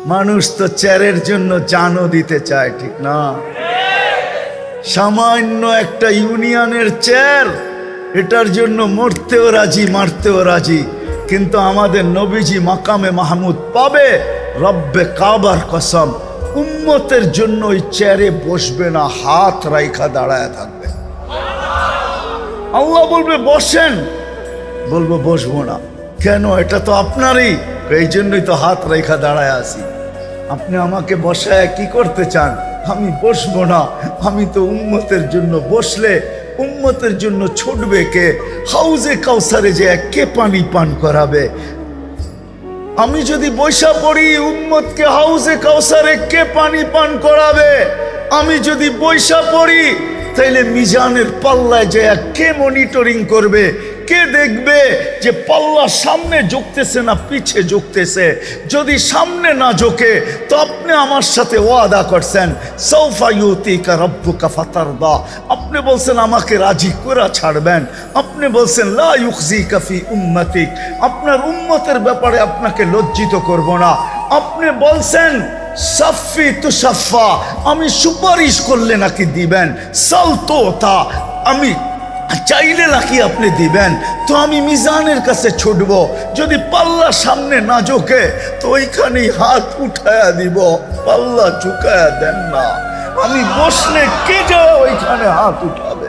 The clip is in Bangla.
মানুষ তো চেয়ারের জন্য জানও দিতে চায়, ঠিক না? সামান্য একটা ইউনিয়নের চেয়ার, এটার জন্য মরতেও রাজি, মারতেও রাজি। কিন্তু আমাদের নবীজি মাকামে মাহমুদ পাবে, রব্বে কাবার কসম, উম্মতের জন্য ওই চেয়ারে বসবে না, হাত রাইখা দাঁড়ায় থাকবে। আল্লাহ বলবে বসেন, বলবো বসবো না। কেন? এটা তো আপনারই, এই জন্যই তো হাত রেখা দাঁড়ায় আছি। আপনি আমাকে বসায় কি করতে চান? আমি বসবো না। আমি তো উম্মতের জন্য বসলে উম্মতের জন্য ছুটবে কে? হাউজে কাউসারে যে কে পানি পান করাবে? আমি যদি বৈশা পড়ি, উম্মতকে হাউজে কাউসারে কে পানি পান করাবে? আমি যদি বৈশা পড়ি, তাইলে মিজানের পাল্লায় যে কে মনিটরিং করবে? কে দেখবে যে পাল্লা সামনে ঝুঁকতেছে না পিছে ঝুঁকতেছে? যদি সামনে না ঝোঁকে, তো আপনি আমার সাথে ওয়াদা করছেন, সৌফা ইউতিকা রাব্বুকা ফাতারদা। আপনি বলছেন আমাকে রাজি করে ছাড়বেন। আপনি বলছেন লা ইউখজিকা ফি উম্মতিক, আপনার উম্মতের ব্যাপারে আপনাকে লজ্জিত করব না। আপনি বলছেন সাফি তুসাফা, আমি সুপারিশ করলে নাকি দিবেন। সালতোতা, আমি চাইলে নাকি আপনি দিবেন। তো আমি মিজানের কাছে ছুটবো, যদি পাল্লা সামনে না ঝোঁকে তো ওইখানেই হাত উঠায়া দিব। পাল্লা ঝুঁকায়া দেন না, আমি বসলে কে যা ওইখানে হাত উঠাবে?